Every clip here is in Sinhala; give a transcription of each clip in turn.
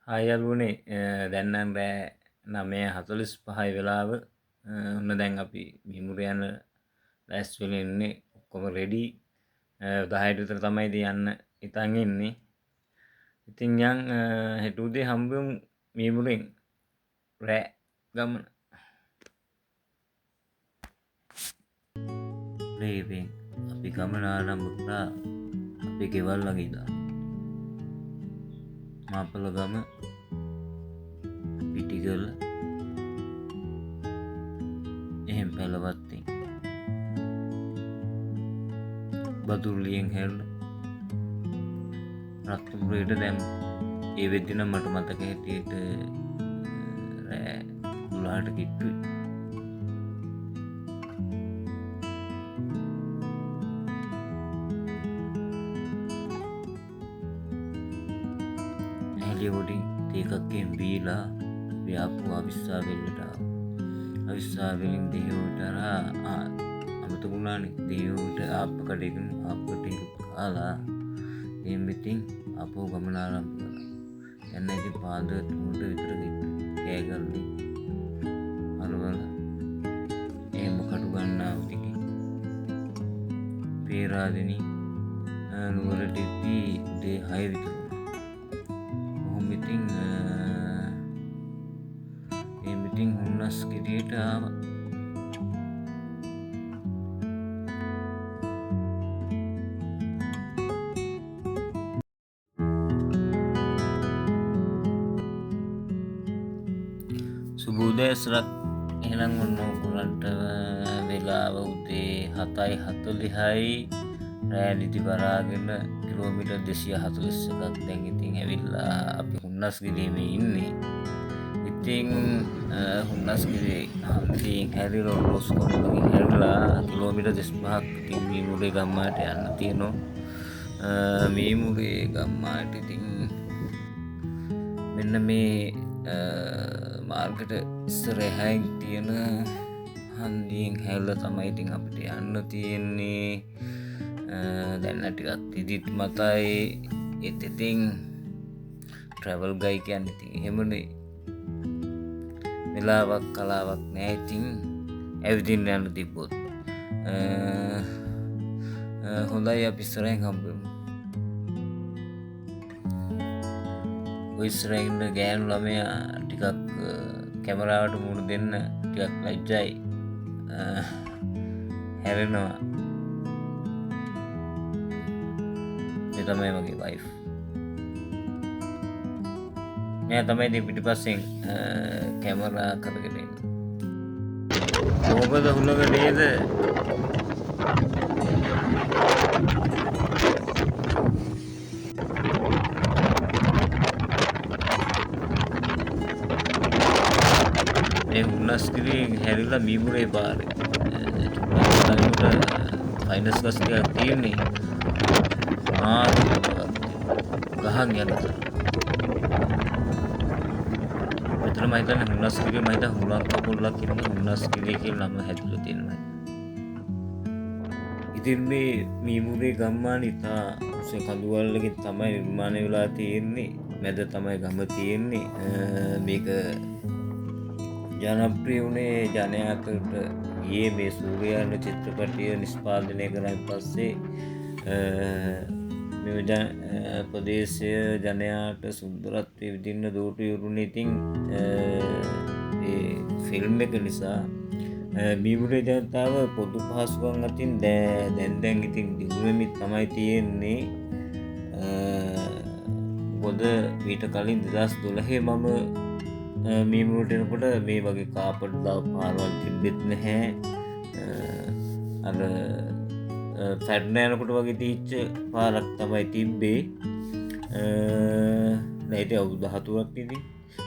හායලුවනේ දැන්නම් රෑ 9:45 වෙලාව ඔන්න දැන් අපි මිමුරයන්න ලැස්වෙල එන්නේ ඔක්කොම රෙඩි 10ට විතර තමයි ඉතින් යන්න හිතන් ඉන්නේ. ඉතින් යන් හෙට උදේ හම්බෙමු මිමුරෙන් රෑ ගමන. රේවෙන් අපි ගමන ආරම්භ කළා අපේ ගෙවල් ළඟ ඉඳලා. මාපලගම පිටිගල එහෙම් පැලවත්තෙන් බදුල්ලියෙන් හැරල රත්නපුරයට දැම් ඒ වෙද්දින මට මතක හැටියට රෑ 12ට කිට්ටුයි. ඇලියෝඩින් ඒකක්කෙන් බීලා ව්‍යාපු අවිස්සාවෙල්ලට අවිස්සාවෙලින් දෙහිවටරා අමතකුණානි දෙහිවට ආප්ප කඩයකන අපට කාලා එම්බිතින් අපෝ ගමනාරම්ප කළ එන්න ඇති පාද තුමට විතර කෑගල්ලි අලවල එහෙම කටු ගන්නාවතිකි පේරාදනී නුවරට එත්දී උදේ 6 විතර ඉතින් හුන්නස් කිරියට ආව. සුබෝදෑසරක් එහෙනම් ඔන්න ඔයගොල්ලන්ට වෙලාව උදේ 7:40යි රෑනිති බරාගෙන කිලෝමීටර් 241ක් දැන් ඉතින් ඇවිල්ලා අපි හුන්නස්ගිරියේ ඉන්නේ. ඉතින් හුන්නස්ගිරියේ හන්දියෙන් හැරිලා ඔස්කොල්ලකින් හැරිලා කිලෝමීටර් 35ක් ඉතින් මීමුරේ ගම්මානට යන්න තියෙනවා. මීමුරේ ගම්මානට ඉතින් මෙන්න මේ මාර්ගයට ඉස්සරහින් තියෙන හන්දියෙන් හැරිලා තමයි ඉතින් අපිට යන්න තියෙන්නේ. දැන්න ටිකක් ඉදිත් මතයි ඒත් ඉතින් ට්‍රැවල් ගයි කියන්න ඉතින් එහෙමනේ වෙලාවක් කලාවක් නෑ. ඉතින් ඇවිදින්න යන්න තිබ්බොත් හොඳයි අපි ඉස්සරහින් හම්බෙමු. ඔය ඉස්සරහින් ඉන්න ගෑනු ළමයා ටිකක් කැමරාවට මුහුණ දෙන්න ටිකක් ලැජ්ජයි හැරෙනවා. ඒ තමයි මගේ වයිෆ්. මෙයා තමයි ඉතින් පිටිපස්සෙන් කැමරා කරගෙන ඉන්නේ. කොහොමද හුලඟ නේද? මේ හුන්නස්ගිරියෙන් හැරිලා මීමුරේ පාරේ ෆයිනස් ගස් ටිකක් තියෙන්නේ. ගහන් යන්න මෙතන මම හිතන්නේ හුන්නස්ගිරිය මම හිතා හුලං කපුල්ලක් ඉන්නේ හුන්නස්ගිරිය කියලා නම හැදලා තියෙනවා. ඉතින් මේ මීමුරේ ගම්මාන ඉතා උස කඳුවල්ලකින් තමයි නිර්මාණය වෙලා තියෙන්නේ. මැද තමයි ගම තියෙන්නේ. මේක ජනප්‍රිය වුණේ ජනයාට ගියේ මේ සූර්යාන චිත්‍රපටය නිෂ්පාදනය කරන් පස්සේ මේ ප්‍රදේශය ජනයාට සුන්දරත්වය විඳින්න දෝටු යුරුනේ. ඉතින් ඒ ෆිල්ම් එක නිසා මීමුරේ ජනතාව පොදු පහසුකම් අතින් දැන් ඉතින් දිනුවෙමින් තමයි තියෙන්නේ. මොකද මීට කලින් 2012 මම මීමුරට එනකොට මේ වගේ කාපට් දාපු පාරවල් තිබෙත් නැහැ. අර ෆැඩ්න යනකොට වගේ තීච්ච පාරක් තමයි තිබ්බේ. නැති අවුරුදු 14ක් ඉතින්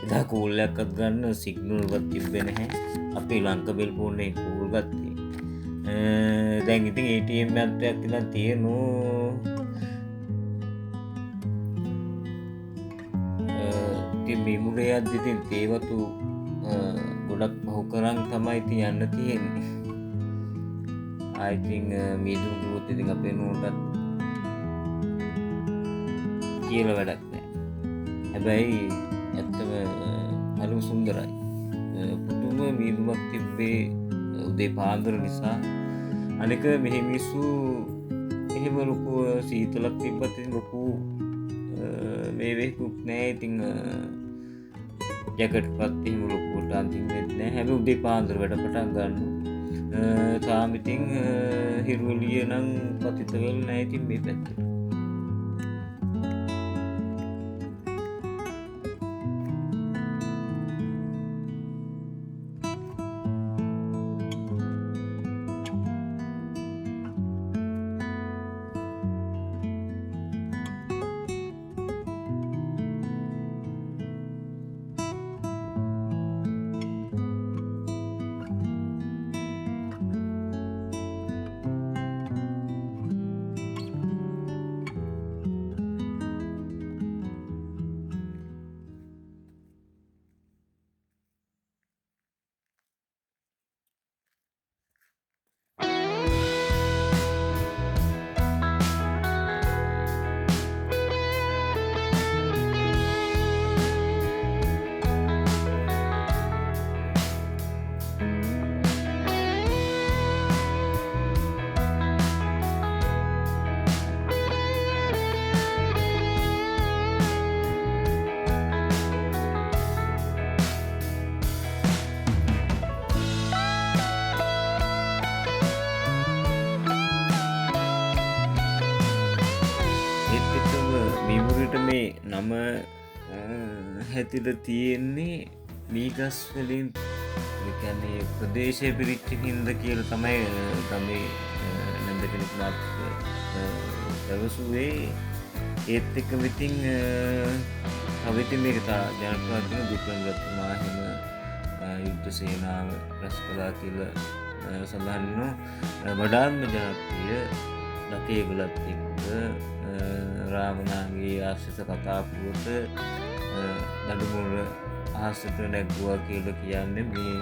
එදා කූල්ලයක්වත් ගන්න සිග්නල්වත් තිබ්බේ නැහැ. අපි ලංකබෙල් ෆෝන් එකේ කූල් ගත්තේ. දැන් ඉතින් ATM යන්ත්‍රයක් ඉතින් තියෙනවා. ඉතින් මීමුරේ යද්දි ඉතින් තේවතු ගොඩක් පහු කරන් තමයි ඉතින් යන්න තියෙන්නේ. I think මීදුරු ගුරුත් ඉතින් අපේ නෝටත් කියලා වැඩක් නැහැ. හැබැයි ඇත්තම හරිම සුන්දරයි. පුදුම මීදුමක් තිබ්බේ උදේ පාන්දර නිසා. අනික මෙහි මිනිස්සු එහෙම ලොකු සීතලක් තිබ්බත් ඉතින් ලොකු මේ වෙකුත් නෑ. ඉතින් ජැකට්පත් එහෙම ලොකුවට අඳින්නෙත් නෑ. හැබැයි උදේ පාන්දර වැඩ පටන් ගන්නවා. තාම ඉතින් හිරු එළිය නම් පතිත වෙලා නෑ ඉතින් මේ පැත්තට. මීමුරට මේ නම හැතිල තියෙන්නේ මීගස් වලින්. ඒ කියන්නේ ප්‍රදේශය පිරිච්ච හින්ද කියලා තමයි ගමේ නැන්ද කෙනෙක් මාත් පැවසුවේ. ඒත් එක්කම ඉතින් තව ඉතින් මේක ජනප්‍රවාද වෙන වික්‍රම රත්තුමා හිම යුද්ධ සේනාව රැස් කළා කියලා සඳහන් වෙනවා. වඩාත්ම ජනප්‍රිය දකේගලත් එක්ක රාවණාගේ ආශ්‍රිත කතා පුවත දඩුමුර අහසට නැග්ගුවා කියලා කියන්නේ මේ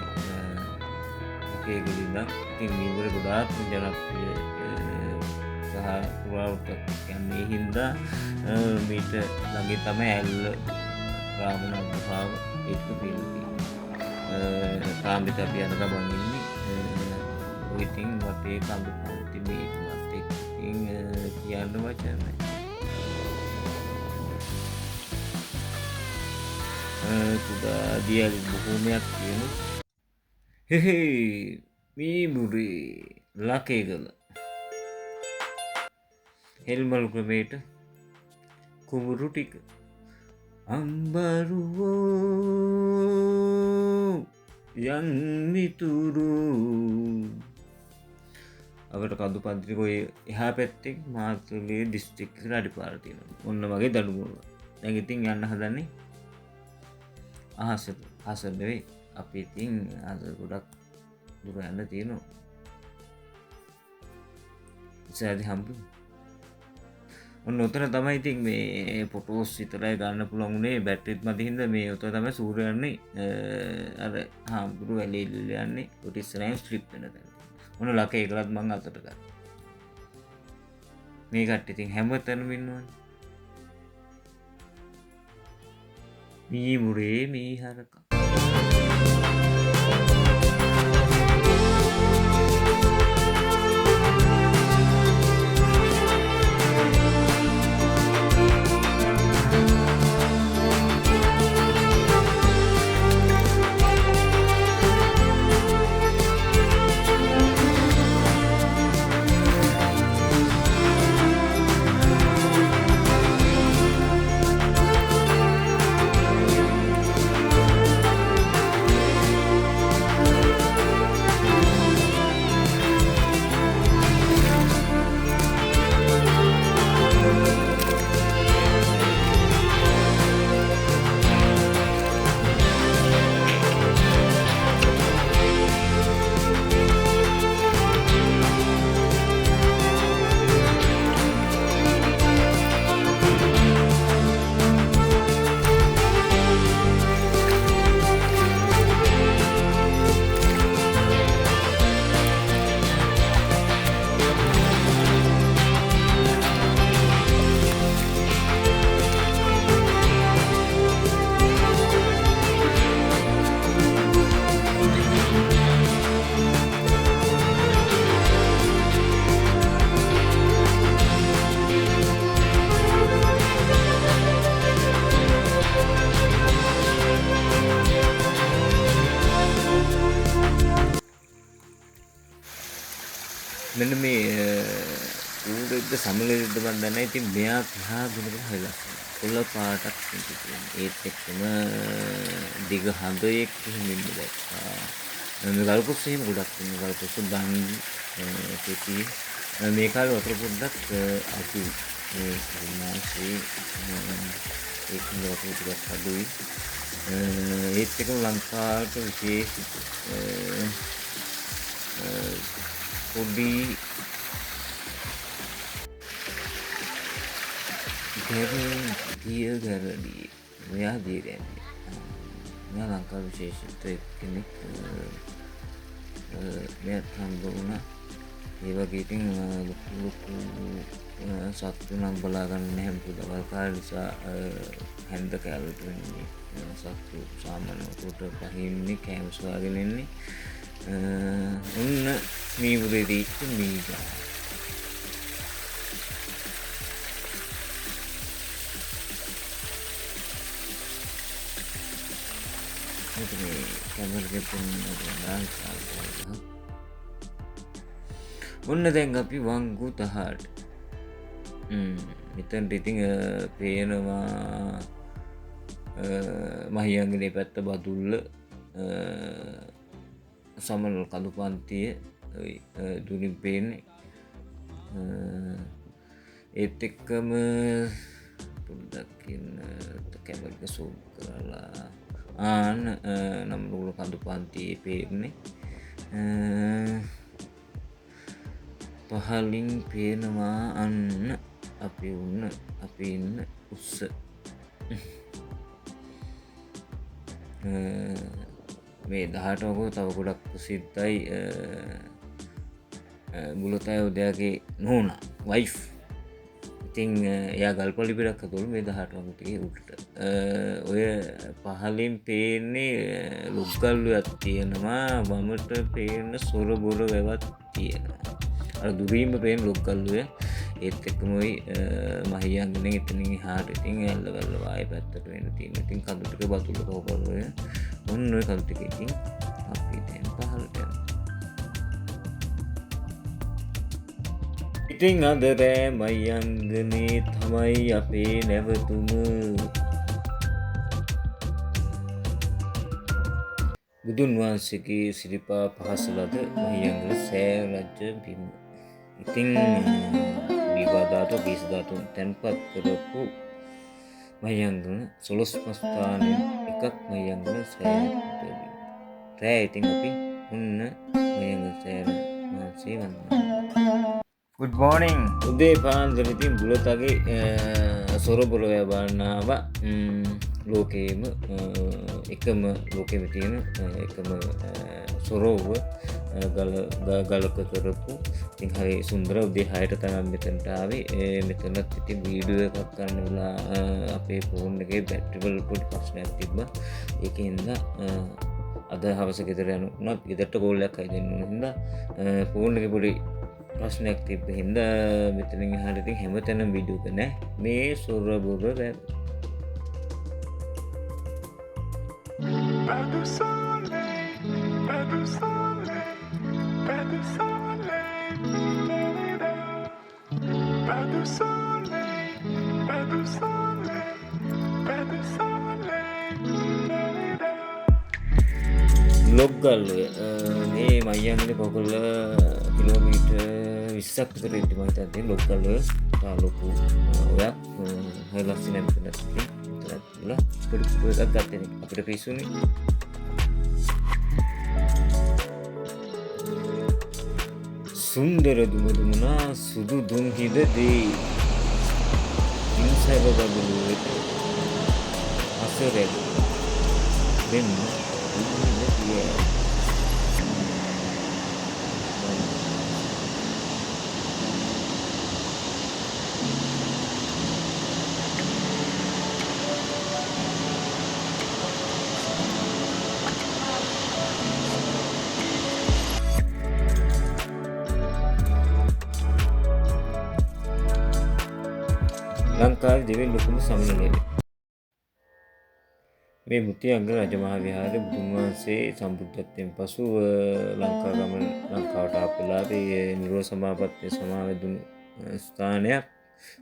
දකේගල ඉඳන්. ඉතින් මීමුර ගොඩාක්ම ජනප්‍රිය සහ පුරාවෘත්තක් කියන්නේ හින්දා මීට ළඟින් තමයි ඇල්ල රාවණ ගුහාව එක්ක තියෙන්නේ. තාම්බිත අපි යන ගමන් ඉන්නේ. ඔය ඉතින් වටේ කඳු පොටි මේකත් එක්ක කියන්න වචන නැහැ. කුඩා දියලි බොහෝමයක් තියෙනවා. මීමුරේ ලකේගල හෙල්මල් ක්‍රමේට කුඹුරු ටික අම්බරුවෝ යන් මිතුරු අපට කදු පන්තික ඔය එහා පැත්තෙන් මාතලේ දිස්ත්‍රික්කයට අඩිපාර තියෙනවා. ඔන්න වගේ දඩුමුර. දැන් ඉතින් යන්න හදන්නේ අහසට. අහසට නෙවෙයි අපි ඉතින් අහස ගොඩක් දුර යන්න තියෙනවා. ඉස්සරහදී හම්බුනේ. ඔන්න උතන තමයි ඉතින් මේ ෆොටෝස් විතරයි ගන්න පුළුවන් උනේ. බැටරිත් මදි හින්දා මේ උතන තමයි සූර්ය යන්නේ. අර හාමුදුරු වැලේ යන්නේ. උට ඉස්සරහින් ස්ට්‍රිප් වෙන තැන. ඔන්න ලක එකලත් මං අතට ගත්තා. මේ කට්ටිය ඉතින් හැමතැනම ඉන්නවනේ. මීමුරේ මීහරක මෙන්න මේ ඌරෙක්ද සමලෙක්ද මන් දන්නේ නැහැ. ඉතින් මෙයා තියා දුනකට හරි ලස්සනයි. කොළ පාටක් තියෙනවා. ඒත් එක්කම දිග හඳයක් එහෙම ඉන්න දැක්කා. මේ ගල්කුස්ස එහෙම ගොඩක් තියෙනවා. ගල්කුස්ස බංගි පෙති මේ කාලේ වතුර පොඩ්ඩක් අඩු මේ මාසේ ඒක වතුර ටිකක් අඩුයි. ඒත් එක්කම ලංකාවට විශේෂ පොඩි ගැරඩි මෙයා දීරැන්නේ මෙයා ලංකා විශේෂිත කෙනෙක් මෙයාත් හම්බ වුණා. ඒ වගේ ඉතින් ලොකු සත්තු නම් බලා ගන්න නැහැ. මොකද දවල් කාලේ නිසා හැන්ද කැලට වෙන්නේ සත්තු සාමාන්‍ය උට පහින්නේ කෑම සොයාගෙන ඉන්නේ. ඔන්න මීමුරේදී මීගා මේ කැමරකට ඔන්න දැන් අපි වංගු තහට මෙතන්ට ඉතිං පේනවා මහියංගනේ පැත්ත බදුල්ල සමනල් කඳු පන්තිය දුරින් පේන්නේ. ඒත් එක්කම පුඩ්ඩක්කින්න කැමරක සූම් කරලා ආන නම්රුල කඳු පන්තියේ පේන්නේ. පහලින් පේනවා අන්න අපි ඉන්න උස්ස. මේ 18 වගෝ තව ගොඩක් ප්‍රසිද්ධයි බුලතය උදයාගේ නෝනා වයිෆ්. ඉතින් එයා ගල්පොලි පිටක් හදවලු මේ 18 වගුතිගේ උඩට. ඔය පහලින් පේන්නේ ලොක්ගල්ලුවක් තියෙනවා. වමට පේන සොර බොර වැවත් තියෙනවා. අර දුරීම පේන ලොක්ගල්ලුව. ඒත් එක්කම ওই මහියංගනේ එතනින් එහාට ඉතින් ඇල්ලවල්ල වායේ පැත්තට වෙන්න තියෙන. ඉතින් කඳු ටික බතුල්ල කවපරුව ඔන්න ඔය කඳු ටික ඉතින් අපි දැන් පහළට යනවා. ඉතින් අද රෑ මහියංගනේ තමයි අපේ නැවතුම. බුදුන් වහන්සේගේ සිරිපා පහසලද මහියංගන සෑ රජ බිම. ඉතින් විවාදාතු ගීසදාතුන් තැන්පත් කරපු මහියංගන 12 ස්ථානයෙන් එකක් මහියංගන සෑයට බිම. රෑ ඉතින් අපි ඔන්න මහියංගන සෑර මහන්සිය වන්දනා. Good morning. උදේ පාන්දර ඉතින් බුලතගේ සොරබොරය බාන්නාව ලෝකයේම එකම ලෝකෙම තියෙන එකම සොරෝව ගලක කරපු. ඉතින් හරි සුන්දර උදේ 6ට තමයි මෙතනට ආවේ. මෙතනත් ඉතින් වීඩියෝ එකක් ගන්න වෙලා අපේ ෆෝන් එකේ බැටරි වල පොඩි ප්‍රශ්නයක් තිබ්බා. ඒකෙන්ද අද හවස ගෙදර යනුනත් ගෙදරට කෝල් එකක් හයි දෙන්න ඕන හින්දා ෆෝන් එකේ පොඩි ප්‍රශ්නයක් තිබ්බ හින්දා මෙතනින් එහාට ඉතින් හැමතැනම වීඩියෝ එක නැහැ. මේ සොර බොර rap Pas de soleil, pas de soleil, pas de soleil, pas de soleil, pas de soleil, pas de soleil. ලොග්ගල්ලුව මේ මහියංගනේ පොකුල්ල කිලෝමීටර් 20ක් විතර ඉඳි මම හිතන්නේ ලොග්ගල්ලුව තාලුකු ඔයක් හයිලක්ස් නැත්නම් ලා පොඩි පොඩි එකක් ගන්න අපිට පිස්සුනේ. සුන්දර දුමුනා සුදු දුම් හිදදී ඉන්සයිව බබලුවේ අසරේ දෙන්න ඉන්නේ. ලංකාවේ දෙවෙනි ලොකුම සමනලය. මේ මුතියංග රජමහා විහාරය බුදුන් වහන්සේ සම්බුද්ධත්වයෙන් පසු ලංකාවට ආපු වෙලාවේ නිරෝධ සමාපත්තිය සමාවෙදුණු ස්ථානයක්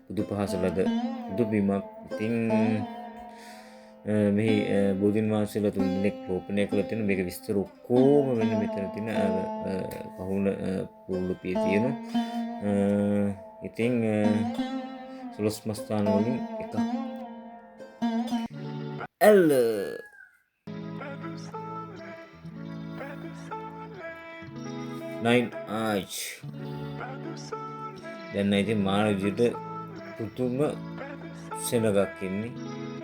බුදු පහස ලද බුදු බිමක්. ඉතින් මෙහි බෝධීන් වහන්සේලා 3 දෙනෙක් රෝපණය කරලා තියෙන මේක විස්තර ඔක්කොම වෙන මෙතන තියෙන පහුන පුරුලිපියේ තියෙනවා. ඉතින් 12 මස්ථාන වලින් එකක්. ඇල්ල නයින් ආච් දැන් ඉතින් මාන විදිහට පුතුම සෙනගක් ඉන්නේ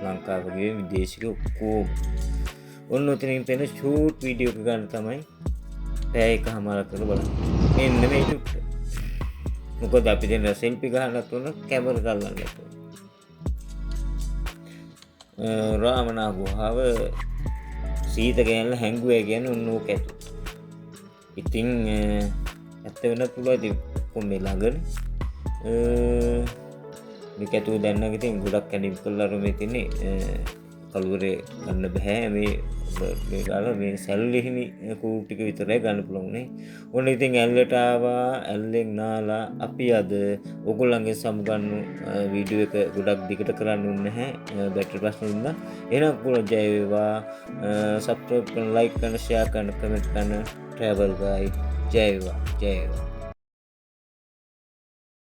ලංකාවගේ විදේශික ඔක්කොම. ඔන්න ඔතනින් පෙන ෂූට් වීඩියෝ එක ගන්න තමයි පැය එකමාරක් කරලා බලන්න. මෙන්න මේ ෂූට්. මොකද අපි දැන් සෙල්ෆි ගන්නත් උන කැමරා ගන්නත් උන. රාමනා ගුහාව සීත ගෑනල හැංගුවේ කියන්නේ ඔන්න ඕක ඇතු. ඉතින් ඇත්ත වෙනත් පුළුවන් ඉතින් කොම්මේ ළඟනේ. මේක ඇතුව දැන්නක ඉතින් ගොඩක් කැඩිම් කරලා මේ තින්නේ කළුවරේ ගන්න බෑ මේ ගාලා මේ සැල්ලිහිනි කූට් ටික විතරයි ගන්න පුළුවන් නේ. ඔන්න ඉතින් ඇල්ලට ආවා. ඇල්ලෙන් නාලා අපි අද ඔයගොල්ලන්ගේ සමුගන්නු වීඩියෝ එක ගොඩක් දිගට කරන්න ඕනේ නැහැ. බැටරි ප්‍රශ්න වුණා. එහෙනම් ඔයගොල්ලෝ ජය වේවා. සබ්ස්ක්‍රයිබ් කරන්න, ලයික් කරන්න, ෂෙයා කරන්න, කමෙන්ට් කරන්න. ට්‍රැවල් ගයිඩ් ජය වේවා. ජය වේවා.